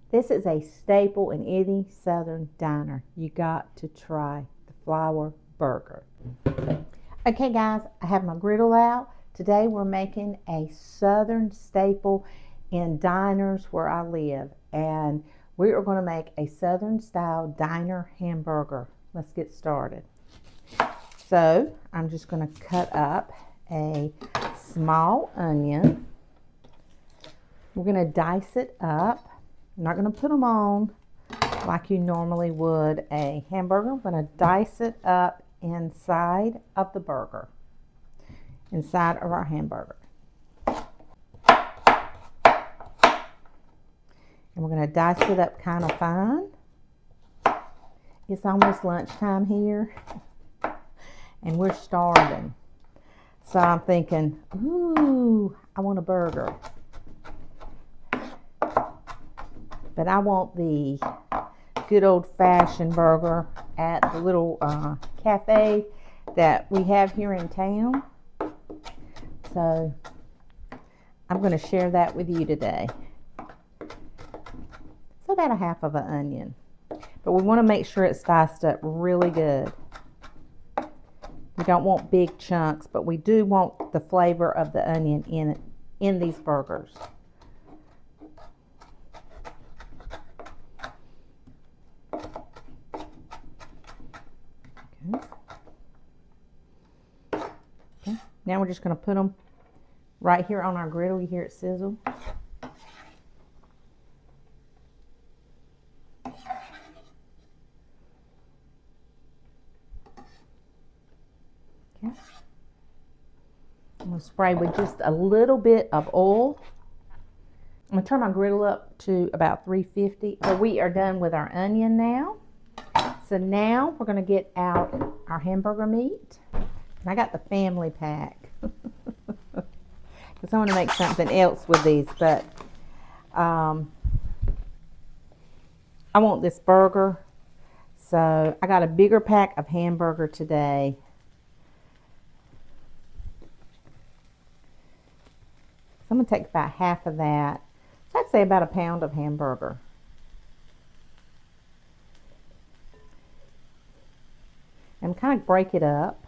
This is a staple in any Southern diner. You got to try the flour burger. Okay guys, I have my griddle out. Today we're making a Southern staple in diners where I live. And we are going to make a Southern style diner hamburger. Let's get started. So I'm just going to cut up a small onion. We're going to dice it up. I'm not going to put them on like you normally would a hamburger. I'm going to dice it up inside of the burger, inside of our hamburger. And we're going to dice it up kind of fine. It's almost lunchtime here, and we're starving. So I'm thinking, ooh, I want a burger. But I want the good old-fashioned burger at the little cafe that we have here in town. So I'm going to share that with you today. So about a half of an onion. But we want to make sure it's diced up really good. We don't want big chunks, but we do want the flavor of the onion in these burgers. Okay. Now we're just going to put them right here on our griddle. You hear it sizzle. Okay. I'm going to spray with just a little bit of oil. I'm going to turn my griddle up to about 350. So we are done with our onion now. So now we're going to get out our hamburger meat. And I got the family pack. Because I want to make something else with these. But I want this burger. So I got a bigger pack of hamburger today. So I'm going to take about half of that. So I'd say about a pound of hamburger. And kind of break it up.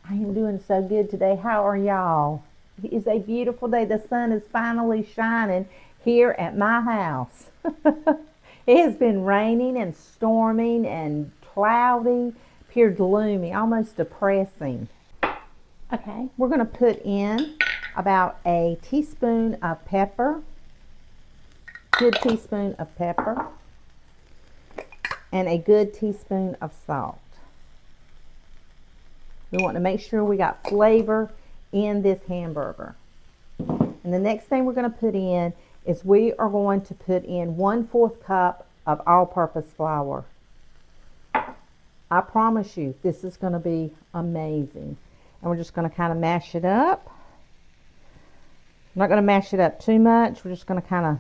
I am doing so good today. How are y'all? It is a beautiful day. The sun is finally shining here at my house. It has been raining and storming and cloudy, pure gloomy, almost depressing. Okay, we're going to put in about a teaspoon of pepper, good teaspoon of pepper, and a good teaspoon of salt. We want to make sure we got flavor in this hamburger. And the next thing we're going to put in is we are going to put in 1/4 cup of all-purpose flour. I promise you, this is going to be amazing. And we're just going to kind of mash it up. I'm not going to mash it up too much. We're just going to kind of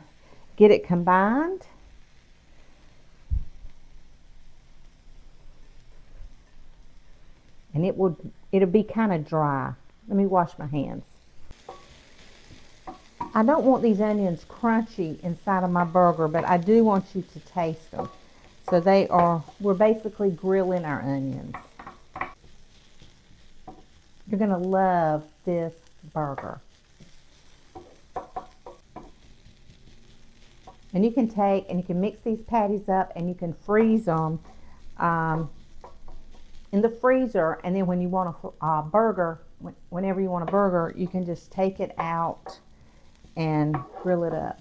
get it combined. And it'll be kind of dry. Let me wash my hands. I don't want these onions crunchy inside of my burger, but I do want you to taste them. So we're basically grilling our onions. You're going to love this burger. And you can mix these patties up and you can freeze them in the freezer. And then when you want a burger, whenever you want a burger, you can just take it out and grill it up.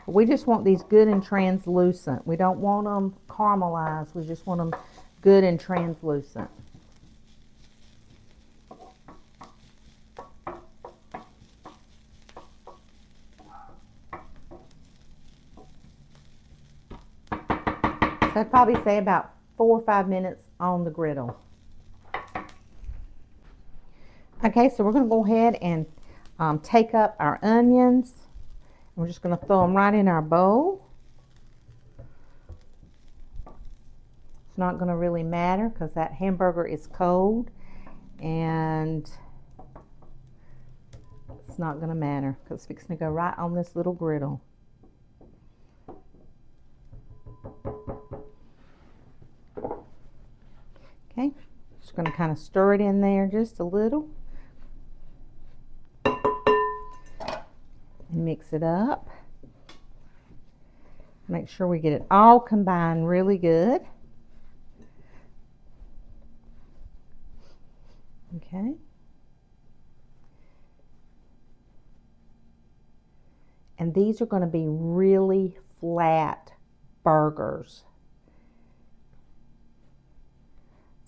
We just want these good and translucent. We don't want them caramelized. We just want them good and translucent. So I'd probably say about 4 or 5 minutes on the griddle. Okay, so we're going to go ahead and take up our onions. We're just going to throw them right in our bowl. It's not going to really matter because that hamburger is cold, and it's not going to matter because it's fixing to go right on this little griddle. Okay, just going to kind of stir it in there just a little and mix it up. Make sure we get it all combined really good. Okay. And these are going to be really flat burgers.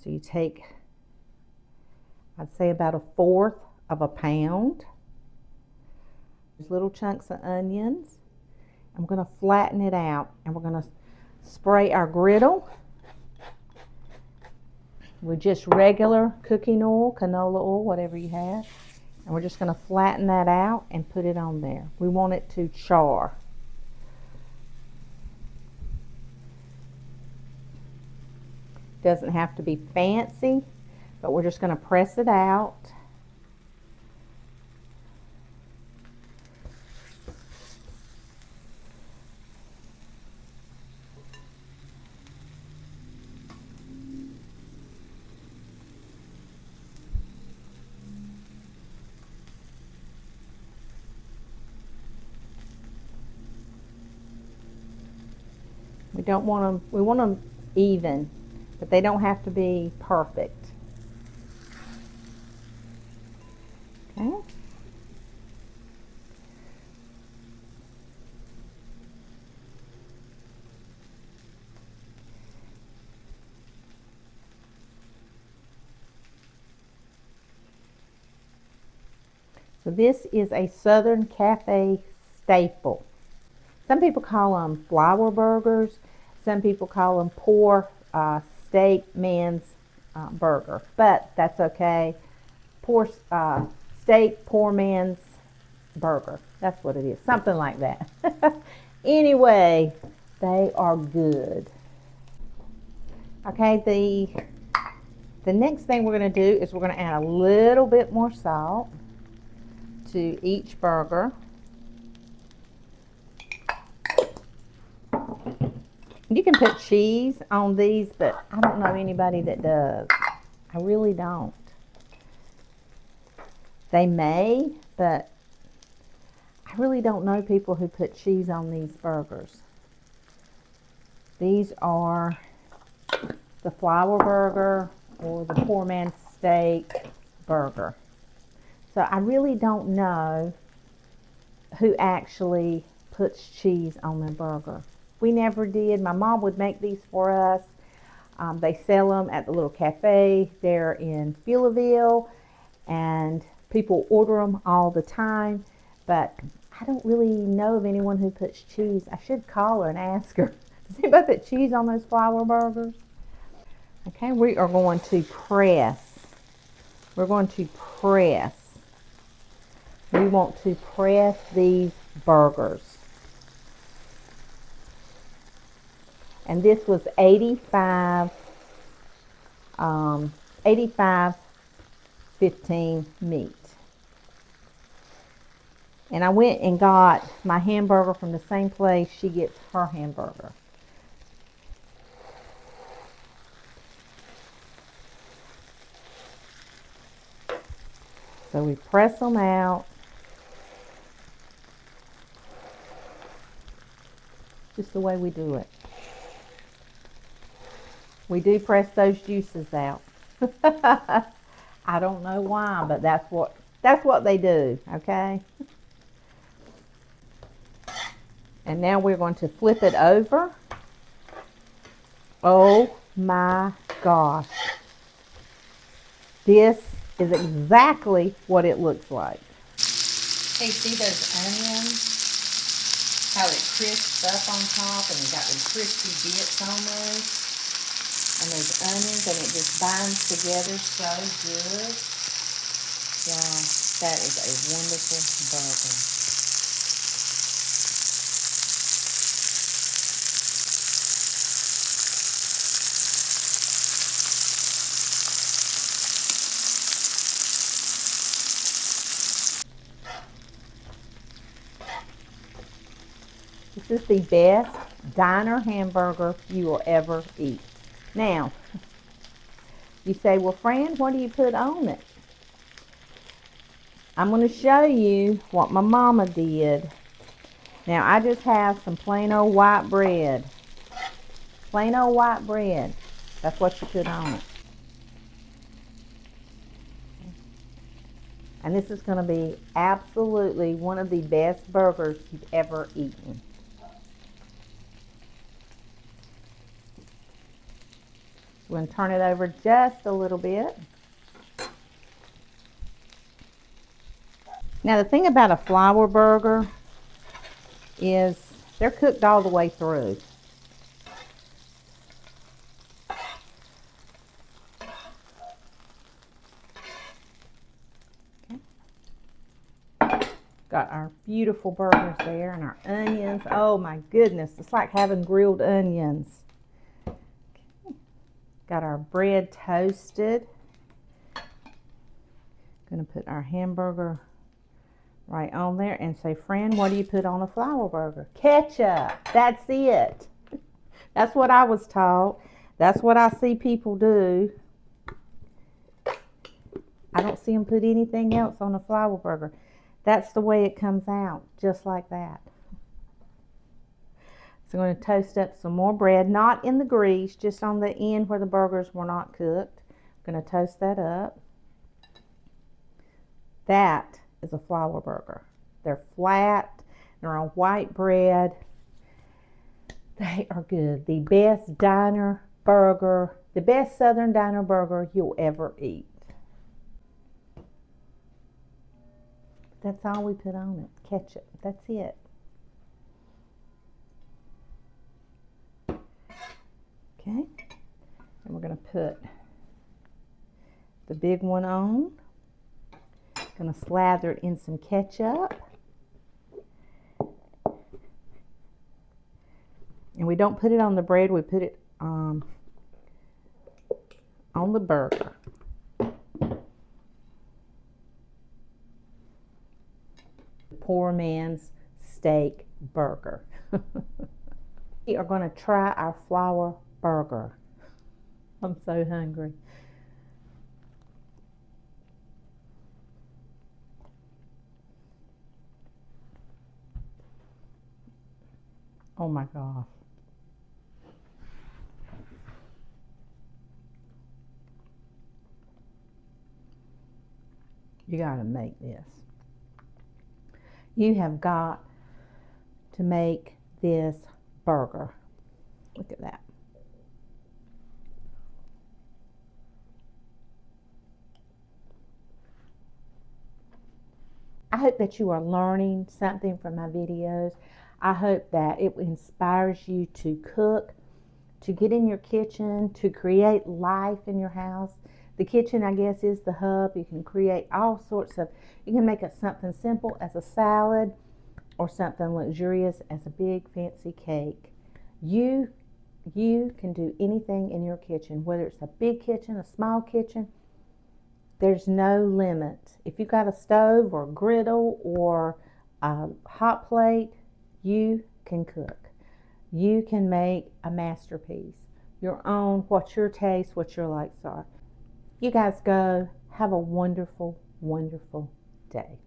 So you take, I'd say about 1/4 of a pound. There's little chunks of onions. I'm going to flatten it out, and we're going to spray our griddle with just regular cooking oil, canola oil, whatever you have. And we're just going to flatten that out and put it on there. We want it to char. Doesn't have to be fancy, but we're just going to press it out. We don't want them, we want them even, but they don't have to be perfect. Okay. So this is a Southern Cafe staple. Some people call them flour burgers. Some people call them poor steak man's burger, but that's okay. Poor steak, poor man's burger. That's what it is. Something like that. Anyway, they are good. Okay, the next thing we're going to do is we're going to add a little bit more salt to each burger. You can put cheese on these, but I don't know anybody that does. I really don't. They may, but I really don't know people who put cheese on these burgers. These are the flour burger or the poor man's steak burger. So I really don't know who actually puts cheese on their burger. We never did. My mom would make these for us. They sell them at the little cafe there in Beulaville, and people order them all the time, but I don't really know of anyone who puts cheese. I should call her and ask her. Does anybody put cheese on those flour burgers? Okay, we are going to press. We're going to press. We want to press these burgers. And this was 85/15 meat. And I went and got my hamburger from the same place she gets her hamburger. So we press them out. Just the way we do it. We do press those juices out. I don't know why, but that's what they do, okay? And now we're going to flip it over. Oh my gosh. This is exactly what it looks like. Hey, see those onions? How it crisps up on top and it got the crispy bits almost. And those onions, and it just binds together so good. Yeah, that is a wonderful burger. is the best diner hamburger you will ever eat. Now, you say, well, Fran, what do you put on it? I'm going to show you what my mama did. Now, I just have some plain old white bread. Plain old white bread. That's what you put on it. And this is going to be absolutely one of the best burgers you've ever eaten. We're going to turn it over just a little bit. Now the thing about a flour burger is they're cooked all the way through. Okay. Got our beautiful burgers there and our onions. Oh my goodness, it's like having grilled onions. Okay. Got our bread toasted. Gonna put our hamburger right on there and say, Fran, what do you put on a flour burger? Ketchup. That's it. That's what I was taught. That's what I see people do. I don't see them put anything else on a flour burger. That's the way it comes out, just like that. So I'm going to toast up some more bread, not in the grease, just on the end where the burgers were not cooked. I'm going to toast that up. That is a flour burger. They're flat, they're on white bread. They are good. The best diner burger, the best Southern diner burger you'll ever eat. That's all we put on it, ketchup. That's it. Okay, and we're going to put the big one on. Going to slather it in some ketchup. And we don't put it on the bread, we put it on the burger. Poor man's steak burger. We are going to try our flour burger. I'm so hungry. Oh my gosh. You got to make this. You have got to make this burger. Look at that. I hope that you are learning something from my videos. I hope that it inspires you to cook, to get in your kitchen, to create life in your house. The kitchen, I guess, is the hub. You can create all sorts of, you can make it something simple as a salad or something luxurious as a big fancy cake. You can do anything in your kitchen, whether it's a big kitchen, a small kitchen. There's no limit. If you've got a stove or a griddle or a hot plate, you can cook. You can make a masterpiece. Your own, what your taste, what your likes are. You guys go. Have a wonderful, wonderful day.